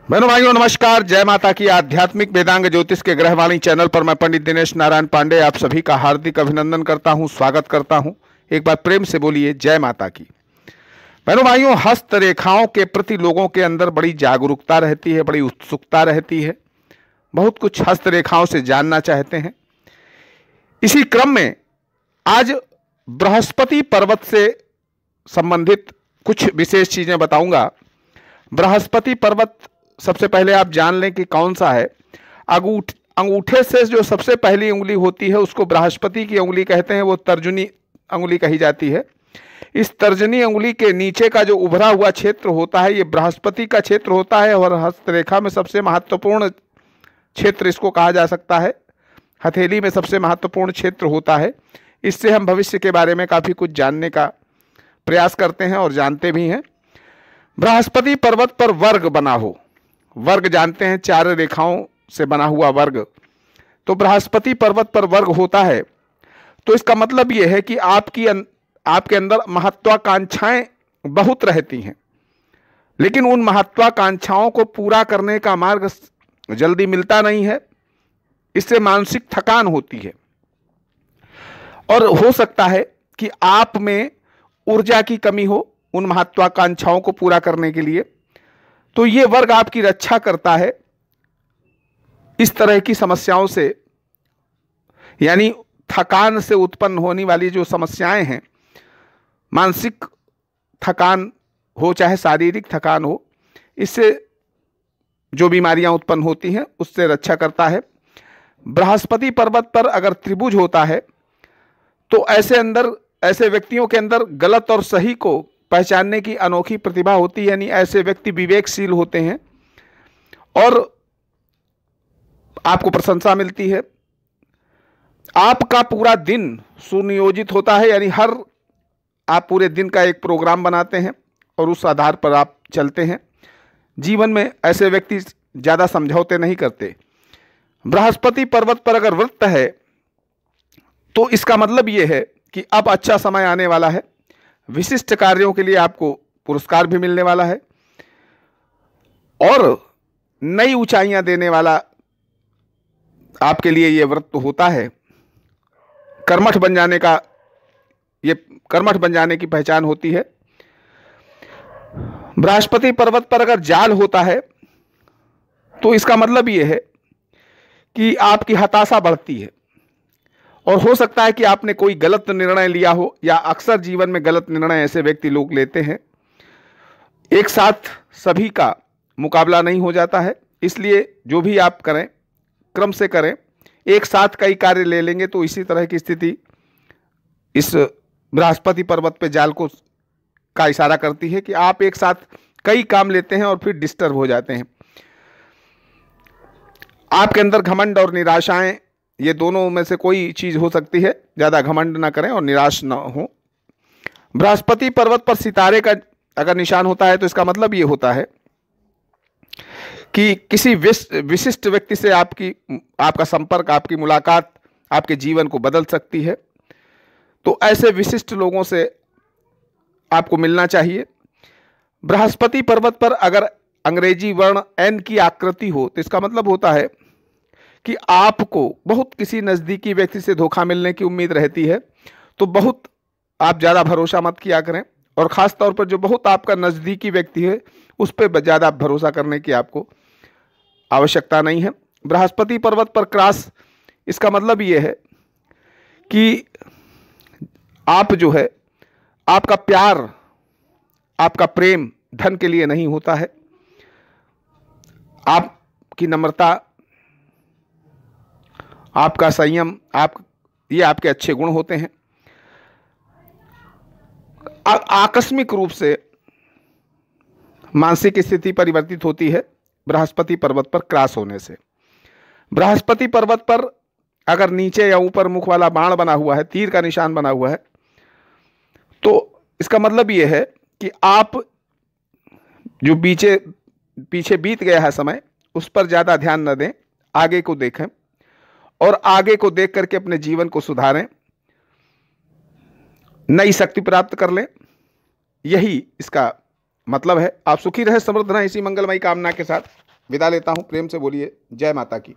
बहनों भाइयों नमस्कार। जय माता की। आध्यात्मिक वेदांग ज्योतिष के ग्रहवाणी चैनल पर मैं पंडित दिनेश नारायण पांडे आप सभी का हार्दिक अभिनंदन करता हूं, स्वागत करता हूं। एक बार प्रेम से बोलिए जय माता की। बहनों भाइयों, हस्तरेखाओं के प्रति लोगों के अंदर बड़ी जागरूकता रहती है, बड़ी उत्सुकता रहती है, बहुत कुछ हस्तरेखाओं से जानना चाहते हैं। इसी क्रम में आज बृहस्पति पर्वत से संबंधित कुछ विशेष चीजें बताऊंगा। बृहस्पति पर्वत सबसे पहले आप जान लें कि कौन सा है। अंगूठे से जो सबसे पहली उंगली होती है उसको बृहस्पति की उंगली कहते हैं, वो तर्जनी उंगली कही जाती है। इस तर्जनी उंगली के नीचे का जो उभरा हुआ क्षेत्र होता है ये बृहस्पति का क्षेत्र होता है और हस्तरेखा में सबसे महत्वपूर्ण क्षेत्र इसको कहा जा सकता है। हथेली में सबसे महत्वपूर्ण क्षेत्र होता है। इससे हम भविष्य के बारे में काफ़ी कुछ जानने का प्रयास करते हैं और जानते भी हैं। बृहस्पति पर्वत पर वर्ग बना हो, वर्ग जानते हैं, चार रेखाओं से बना हुआ वर्ग। तो बृहस्पति पर्वत पर वर्ग होता है तो इसका मतलब यह है कि आपके अंदर महत्वाकांक्षाएं बहुत रहती हैं, लेकिन उन महत्वाकांक्षाओं को पूरा करने का मार्ग जल्दी मिलता नहीं है। इससे मानसिक थकान होती है और हो सकता है कि आप में ऊर्जा की कमी हो उन महत्वाकांक्षाओं को पूरा करने के लिए। तो ये वर्ग आपकी रक्षा करता है इस तरह की समस्याओं से, यानी थकान से उत्पन्न होने वाली जो समस्याएं हैं, मानसिक थकान हो चाहे शारीरिक थकान हो, इससे जो बीमारियां उत्पन्न होती हैं उससे रक्षा करता है। बृहस्पति पर्वत पर अगर त्रिभुज होता है तो ऐसे व्यक्तियों के अंदर गलत और सही को पहचानने की अनोखी प्रतिभा होती है, यानी ऐसे व्यक्ति विवेकशील होते हैं और आपको प्रशंसा मिलती है। आपका पूरा दिन सुनियोजित होता है, यानी आप पूरे दिन का एक प्रोग्राम बनाते हैं और उस आधार पर आप चलते हैं। जीवन में ऐसे व्यक्ति ज़्यादा समझौते नहीं करते। बृहस्पति पर्वत पर अगर वृत्त है तो इसका मतलब यह है कि अब अच्छा समय आने वाला है, विशिष्ट कार्यों के लिए आपको पुरस्कार भी मिलने वाला है और नई ऊंचाइयां देने वाला आपके लिए यह व्रत होता है। कर्मठ बन जाने की पहचान होती है। बृहस्पति पर्वत पर अगर जाल होता है तो इसका मतलब यह है कि आपकी हताशा बढ़ती है और हो सकता है कि आपने कोई गलत निर्णय लिया हो, या अक्सर जीवन में गलत निर्णय ऐसे व्यक्ति लोग लेते हैं। एक साथ सभी का मुकाबला नहीं हो जाता है, इसलिए जो भी आप करें क्रम से करें। एक साथ कई कार्य ले लेंगे तो इसी तरह की स्थिति इस बृहस्पति पर्वत पे जाल का इशारा करती है कि आप एक साथ कई काम लेते हैं और फिर डिस्टर्ब हो जाते हैं। आपके अंदर घमंड और निराशाएं, ये दोनों में से कोई चीज हो सकती है। ज्यादा घमंड ना करें और निराश ना हो। बृहस्पति पर्वत पर सितारे का अगर निशान होता है तो इसका मतलब ये होता है कि किसी विशिष्ट व्यक्ति से आपका संपर्क, आपकी मुलाकात आपके जीवन को बदल सकती है। तो ऐसे विशिष्ट लोगों से आपको मिलना चाहिए। बृहस्पति पर्वत पर अगर अंग्रेजी वर्ण एन की आकृति हो तो इसका मतलब होता है कि आपको बहुत किसी नज़दीकी व्यक्ति से धोखा मिलने की उम्मीद रहती है। तो बहुत आप ज़्यादा भरोसा मत किया करें और ख़ास तौर पर जो बहुत आपका नज़दीकी व्यक्ति है उस पर ज़्यादा भरोसा करने की आपको आवश्यकता नहीं है। बृहस्पति पर्वत पर क्रॉस, इसका मतलब ये है कि आप जो है, आपका प्यार, आपका प्रेम धन के लिए नहीं होता है। आपकी नम्रता, आपका संयम, ये आपके अच्छे गुण होते हैं। आकस्मिक रूप से मानसिक स्थिति परिवर्तित होती है बृहस्पति पर्वत पर क्रॉस होने से। बृहस्पति पर्वत पर अगर नीचे या ऊपर मुख वाला बाण बना हुआ है, तीर का निशान बना हुआ है, तो इसका मतलब यह है कि आप जो पीछे बीत गया है समय, उस पर ज़्यादा ध्यान न दें, आगे को देखें और आगे को देख करके अपने जीवन को सुधारें, नई शक्ति प्राप्त कर लें। यही इसका मतलब है। आप सुखी रहे, समृद्ध रहें, इसी मंगलमयी कामना के साथ विदा लेता हूँ। प्रेम से बोलिए जय माता की।